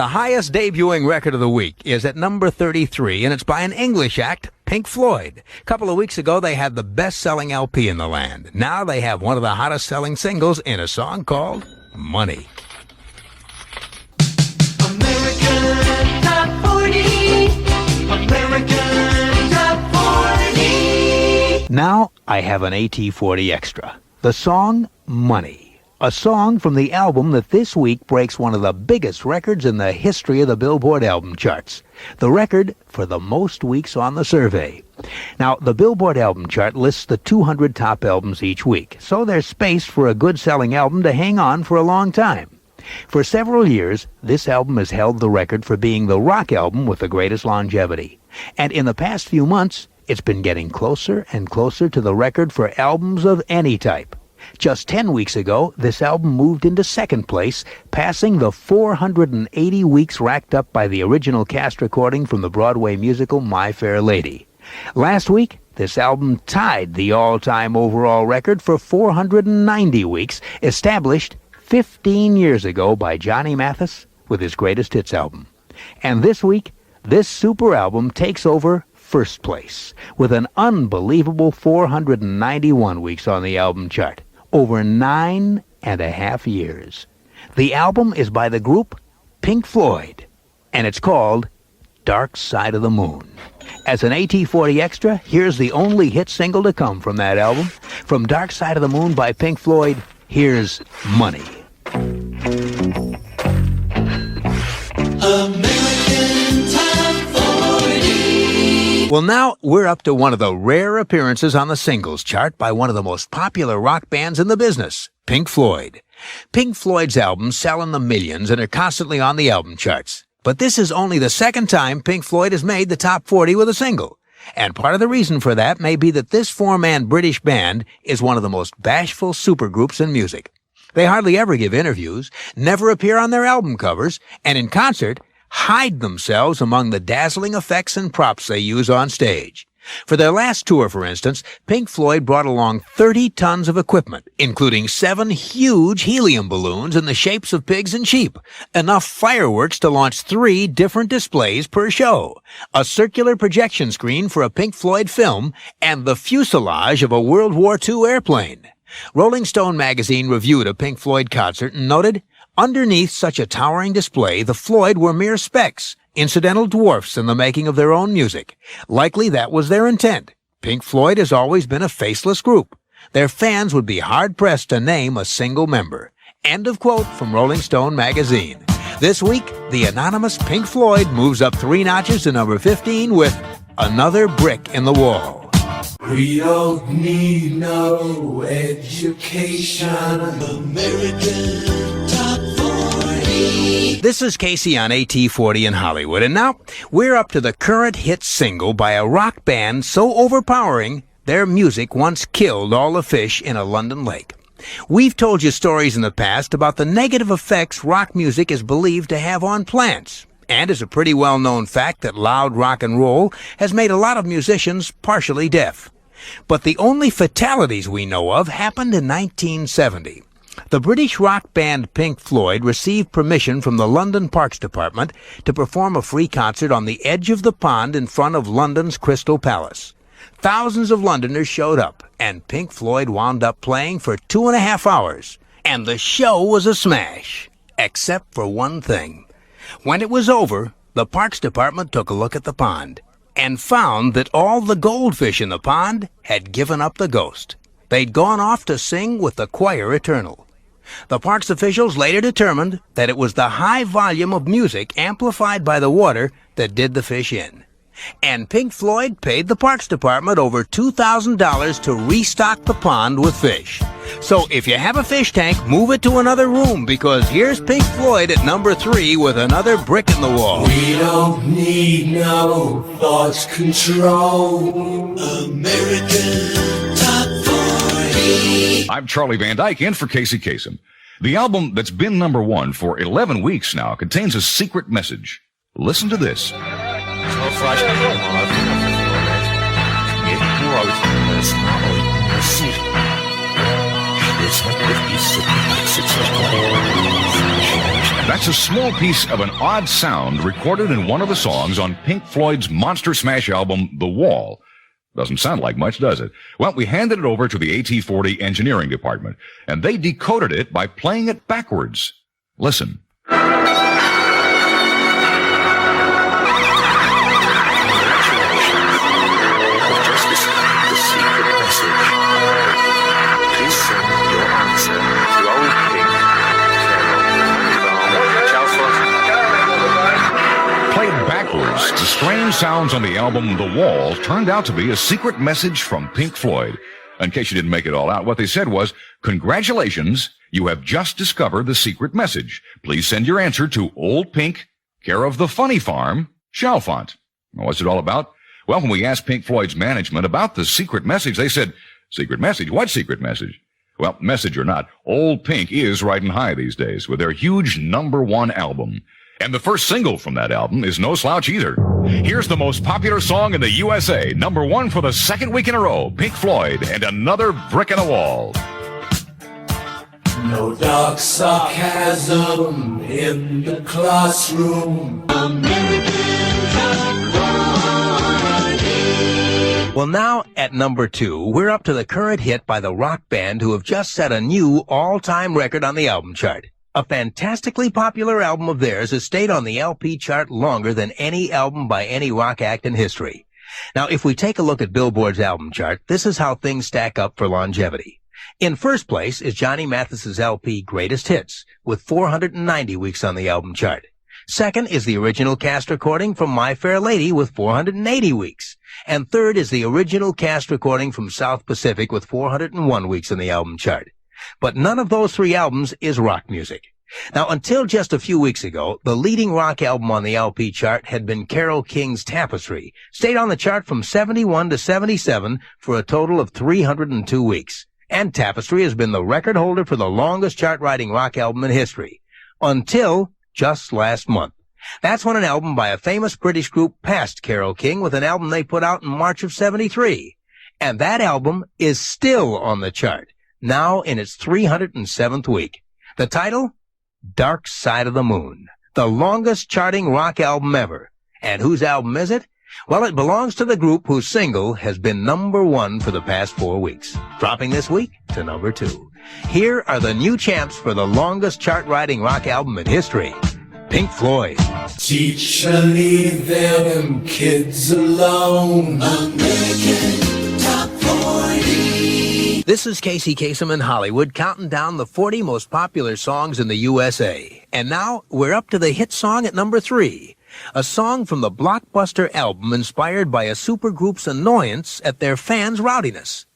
The highest debuting record of the week is at number 33, and it's by an English act, Pink Floyd. A couple of weeks ago, they had the best-selling LP in the land. Now they have one of the hottest-selling singles in a song called Money. American Top 40. American Top 40. Now I have an AT40 extra. The song Money. A song from the album that this week breaks one of the biggest records in the history of the Billboard album charts. The record for the most weeks on the survey. Now, the Billboard album chart lists the 200 top albums each week, so there's space for a good-selling album to hang on for a long time. For several years, this album has held the record for being the rock album with the greatest longevity. And in the past few months, it's been getting closer and closer to the record for albums of any type. Just 10 weeks ago, this album moved into second place, passing the 480 weeks racked up by the original cast recording from the Broadway musical My Fair Lady. Last week, this album tied the all-time overall record for 490 weeks, established 15 years ago by Johnny Mathis with his greatest hits album. And this week, this super album takes over first place with an unbelievable 491 weeks on the album chart. Over 9.5 years. The album is by the group Pink Floyd, and it's called Dark Side of the Moon. As an AT40 extra, here's the only hit single to come from that album. From Dark Side of the Moon by Pink Floyd, here's Money. American Top 40. Well, now we're up to one of the rare appearances on the singles chart by one of the most popular rock bands in the business, Pink Floyd. Pink Floyd's albums sell in the millions and are constantly on the album charts. But this is only the second time Pink Floyd has made the top 40 with a single. And part of the reason for that may be that this four-man British band is one of the most bashful supergroups in music. They hardly ever give interviews, never appear on their album covers, and in concert, hide themselves among the dazzling effects and props they use on stage. For their last tour, for instance, Pink Floyd brought along 30 tons of equipment, including 7 huge helium balloons in the shapes of pigs and sheep, enough fireworks to launch 3 different displays per show, a circular projection screen for a Pink Floyd film, and the fuselage of a World War II airplane. Rolling Stone magazine reviewed a Pink Floyd concert and noted, underneath such a towering display, the Floyd were mere specks, incidental dwarfs in the making of their own music. Likely that was their intent. Pink Floyd has always been a faceless group. Their fans would be hard-pressed to name a single member. End of quote from Rolling Stone magazine. This week, the anonymous Pink Floyd moves up 3 notches to number 15 with Another Brick in the Wall. We don't need no education. American Top 40. This is Casey on AT40 in Hollywood, and now we're up to the current hit single by a rock band so overpowering their music once killed all the fish in a London lake. We've told you stories in the past about the negative effects rock music is believed to have on plants. And it's a pretty well-known fact that loud rock and roll has made a lot of musicians partially deaf. But the only fatalities we know of happened in 1970. The British rock band Pink Floyd received permission from the London Parks Department to perform a free concert on the edge of the pond in front of London's Crystal Palace. Thousands of Londoners showed up, and Pink Floyd wound up playing for 2.5 hours. And the show was a smash, except for one thing. When it was over, the Parks Department took a look at the pond and found that all the goldfish in the pond had given up the ghost. They'd gone off to sing with the choir eternal. The parks officials later determined that it was the high volume of music amplified by the water that did the fish in. And Pink Floyd paid the Parks Department over $2,000 to restock the pond with fish. So if you have a fish tank, move it to another room, because here's Pink Floyd at number 3 with Another Brick in the Wall. We don't need no thoughts control. American Top 40. I'm Charlie Van Dyke in for Casey Kasem. The album that's been number 1 for 11 weeks now contains a secret message. Listen to this. That's a small piece of an odd sound recorded in one of the songs on Pink Floyd's Monster Smash album, The Wall. Doesn't sound like much, does it? Well, we handed it over to the AT40 engineering department, and they decoded it by playing it backwards. Listen. Played backwards, the strange sounds on the album The Wall turned out to be a secret message from Pink Floyd. In case you didn't make it all out, what they said was, "Congratulations, you have just discovered the secret message. Please send your answer to Old Pink, care of the Funny Farm, Chalfont." Well, what's it all about? Well, when we asked Pink Floyd's management about the secret message, they said, "Secret message? What secret message?" Well, message or not, Old Pink is riding high these days with their huge #1 album. And the first single from that album is no slouch either. Here's the most popular song in the USA, #1 for the second week in a row, Pink Floyd and Another Brick in the Wall. No dark sarcasm in the classroom. Well, now at #2, we're up to the current hit by the rock band who have just set a new all-time record on the album chart. A fantastically popular album of theirs has stayed on the LP chart longer than any album by any rock act in history. Now, if we take a look at Billboard's album chart, this is how things stack up for longevity. In first place is Johnny Mathis's LP Greatest Hits, with 490 weeks on the album chart. Second is the original cast recording from My Fair Lady with 480 weeks. And third is the original cast recording from South Pacific with 401 weeks on the album chart. But none of those three albums is rock music. Now, until just a few weeks ago, the leading rock album on the LP chart had been Carole King's Tapestry, stayed on the chart from 71 to 77 for a total of 302 weeks. And Tapestry has been the record holder for the longest chart-riding rock album in history. Until just last month. That's when an album by a famous British group passed Carole King with an album they put out in March of 73. And that album is still on the chart, now in its 307th week. The title? Dark Side of the Moon, the longest charting rock album ever. And whose album is it? Well, it belongs to the group whose single has been #1 for the past 4 weeks, dropping this week to #2. Here are the new champs for the longest chart-riding rock album in history, Pink Floyd. Teacher, leave them kids alone. American Top 40. This is Casey Kasem in Hollywood, counting down the 40 most popular songs in the USA. And now we're up to the hit song at #3, a song from the blockbuster album inspired by a supergroup's annoyance at their fans' rowdiness.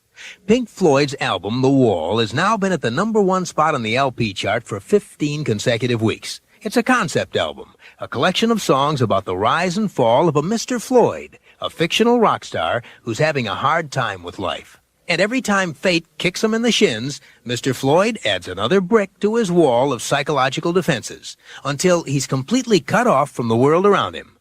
Pink Floyd's album, The Wall, has now been at the #1 spot on the LP chart for 15 consecutive weeks. It's a concept album, a collection of songs about the rise and fall of a Mr. Floyd, a fictional rock star who's having a hard time with life. And every time fate kicks him in the shins, Mr. Floyd adds another brick to his wall of psychological defenses, until he's completely cut off from the world around him.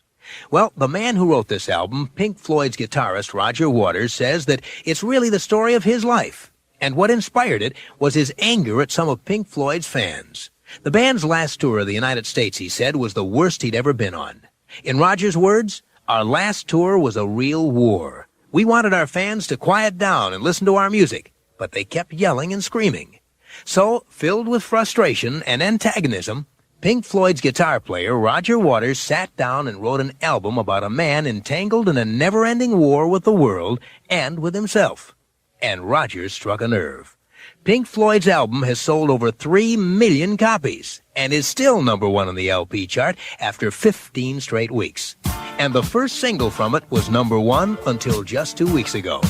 Well, the man who wrote this album, Pink Floyd's guitarist Roger Waters, says that it's really the story of his life. And what inspired it was his anger at some of Pink Floyd's fans. The band's last tour of the United States, he said, was the worst he'd ever been on. In Roger's words, "Our last tour was a real war. We wanted our fans to quiet down and listen to our music, but they kept yelling and screaming." So, filled with frustration and antagonism, Pink Floyd's guitar player Roger Waters sat down and wrote an album about a man entangled in a never-ending war with the world and with himself. And Roger struck a nerve. Pink Floyd's album has sold over 3 million copies and is still #1 on the LP chart after 15 straight weeks. And the first single from it was #1 until just 2 weeks ago.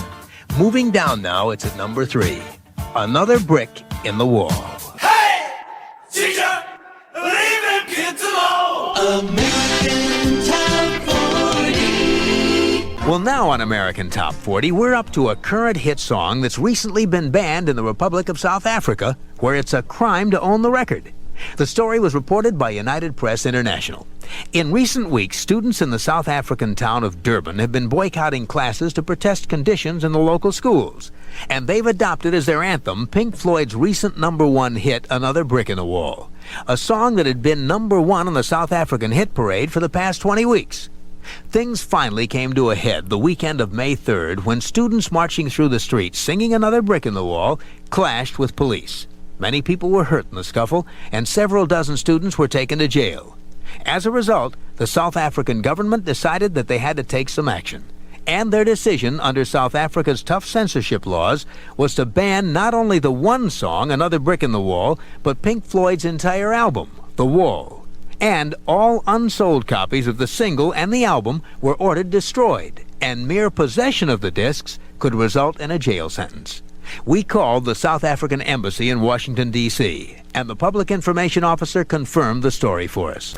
Moving down now, it's at #3, Another Brick in the Wall. Hey, teacher, leave them kids alone. American Top 40. Well, now on American Top 40, we're up to a current hit song that's recently been banned in the Republic of South Africa, where it's a crime to own the record. The story was reported by United Press International. In recent weeks, students in the South African town of Durban have been boycotting classes to protest conditions in the local schools. And they've adopted as their anthem Pink Floyd's recent #1 hit, Another Brick in the Wall. a song that had been number one on the South African hit parade for the past 20 weeks. Things finally came to a head the weekend of May 3rd when students marching through the streets singing Another Brick in the Wall clashed with police. Many people were hurt in the scuffle, and several dozen students were taken to jail. As a result, the South African government decided that they had to take some action. And their decision, under South Africa's tough censorship laws, was to ban not only the one song, Another Brick in the Wall, but Pink Floyd's entire album, The Wall. And all unsold copies of the single and the album were ordered destroyed, and mere possession of the discs could result in a jail sentence. We called the South African Embassy in Washington, D.C., and the public information officer confirmed the story for us.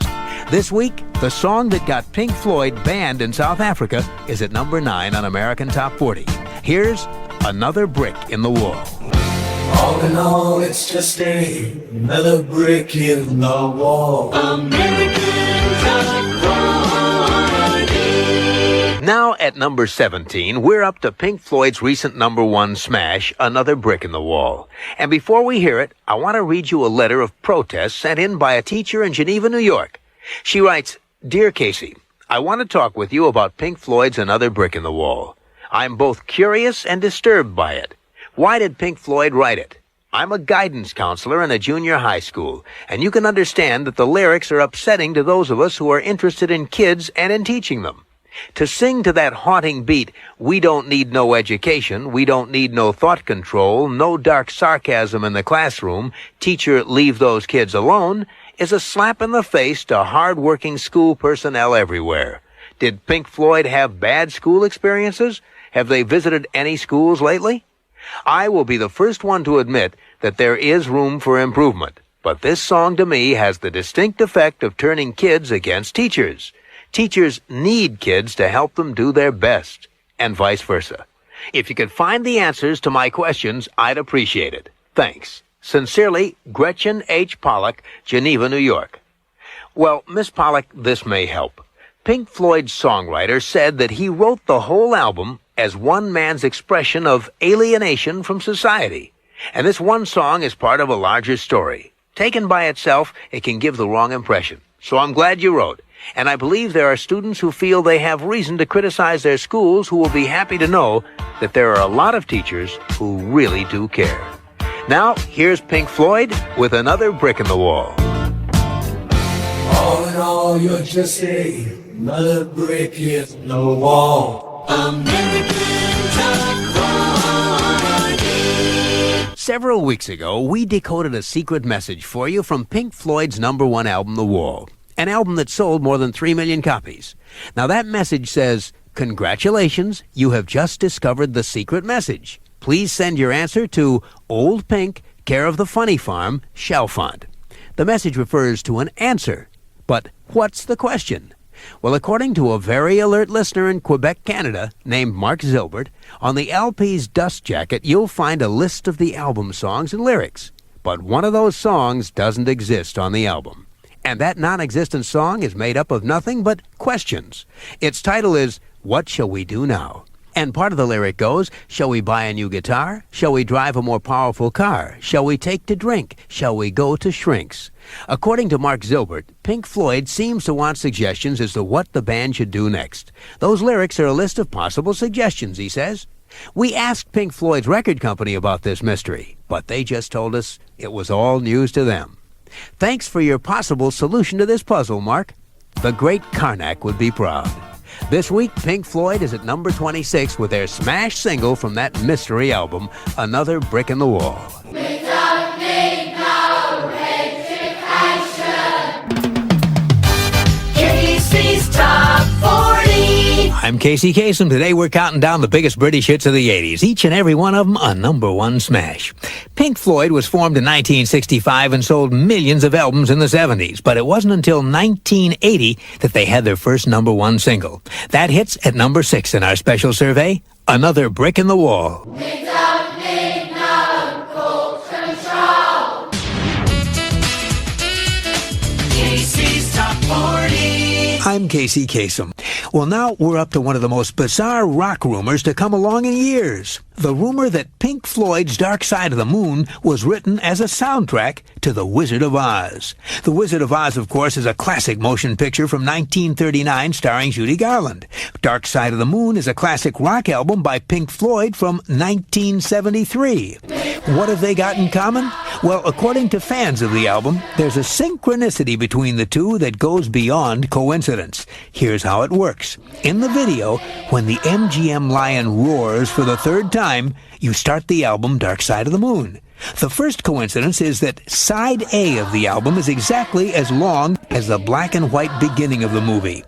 This week, the song that got Pink Floyd banned in South Africa is at number 9 on American Top 40. Here's Another Brick in the Wall. All in all, it's just another brick in the wall. American Top 40. Now at number 17, we're up to Pink Floyd's recent number one smash, Another Brick in the Wall. And before we hear it, I want to read you a letter of protest sent in by a teacher in Geneva, New York. She writes, "Dear Casey, I want to talk with you about Pink Floyd's Another Brick in the Wall. I'm both curious and disturbed by it. Why did Pink Floyd write it? I'm a guidance counselor in a junior high school, and you can understand that the lyrics are upsetting to those of us who are interested in kids and in teaching them. To sing to that haunting beat, we don't need no education, we don't need no thought control, no dark sarcasm in the classroom, teacher, leave those kids alone, is a slap in the face to hard-working school personnel everywhere. Did Pink Floyd have bad school experiences? Have they visited any schools lately? I will be the first one to admit that there is room for improvement, but this song to me has the distinct effect of turning kids against teachers. Teachers need kids to help them do their best, and vice versa. If you could find the answers to my questions, I'd appreciate it. Thanks. Sincerely, Gretchen H. Pollock, Geneva, New York." Well, Miss Pollock, this may help. Pink Floyd's songwriter said that he wrote the whole album as one man's expression of alienation from society. And this one song is part of a larger story. Taken by itself, it can give the wrong impression. So I'm glad you wrote. And I believe there are students who feel they have reason to criticize their schools who will be happy to know that there are a lot of teachers who really do care. Now, here's Pink Floyd with Another Brick in the Wall. All in all, you're just another brick in the wall. American Top 40. Several weeks ago, we decoded a secret message for you from Pink Floyd's number one album, The Wall, an album that sold more than 3 million copies. Now, that message says, "Congratulations, you have just discovered the secret message. Please send your answer to Old Pink, care of the Funny Farm, Chalfont." The message refers to an answer. But what's the question? Well, according to a very alert listener in Quebec, Canada, named Mark Zilbert, on the LP's dust jacket, you'll find a list of the album songs and lyrics. But one of those songs doesn't exist on the album. And that non-existent song is made up of nothing but questions. Its title is, "What Shall We Do Now?" And part of the lyric goes, shall we buy a new guitar? Shall we drive a more powerful car? Shall we take to drink? Shall we go to shrinks? According to Mark Zilbert, Pink Floyd seems to want suggestions as to what the band should do next. Those lyrics are a list of possible suggestions, he says. We asked Pink Floyd's record company about this mystery, but they just told us it was all news to them. Thanks for your possible solution to this puzzle, Mark. The great Karnak would be proud. This week, Pink Floyd is at number 26 with their smash single from that mystery album, Another Brick in the Wall. We don't need no education. Casey's Top 40. I'm Casey Kasem. Today we're counting down the biggest British hits of the 80s, each and every one of them a number one smash. Pink Floyd was formed in 1965 and sold millions of albums in the 70s, but it wasn't until 1980 that they had their first number one single. That hits at number 6 in our special survey, Another Brick in the Wall. We don't need no cool control. Casey's Top 40. I'm Casey Kasem. Well, now we're up to one of the most bizarre rock rumors to come along in years. The rumor that Pink Floyd's Dark Side of the Moon was written as a soundtrack to The Wizard of Oz. The Wizard of Oz, of course, is a classic motion picture from 1939 starring Judy Garland. Dark Side of the Moon is a classic rock album by Pink Floyd from 1973. What have they got in common? Well, according to fans of the album, there's a synchronicity between the two that goes beyond coincidence. Here's how it works. In the video, when the MGM lion roars for the third time, you start the album Dark Side of the Moon. The first coincidence is that side A of the album is exactly as long as the black and white beginning of the movie.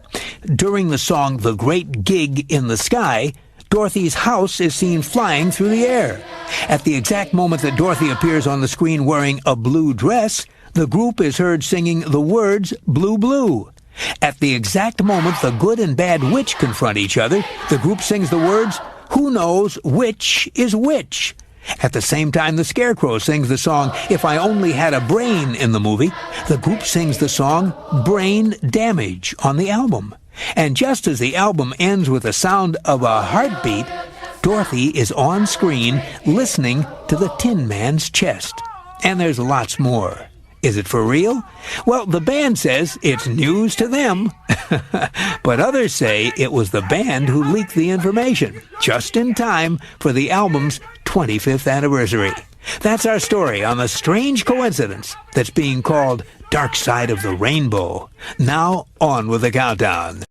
During the song The Great Gig in the Sky, Dorothy's house is seen flying through the air. At the exact moment that Dorothy appears on the screen wearing a blue dress, the group is heard singing the words Blue Blue. At the exact moment the good and bad witch confront each other, the group sings the words Who Knows Which is Which? At the same time the Scarecrow sings the song If I Only Had a Brain in the movie, the group sings the song Brain Damage on the album. And just as the album ends with the sound of a heartbeat, Dorothy is on screen listening to the Tin Man's chest. And there's lots more. Is it for real? Well, the band says it's news to them. But others say it was the band who leaked the information, just in time for the album's 25th anniversary. That's our story on the strange coincidence that's being called Dark Side of the Rainbow. Now, on with the countdown.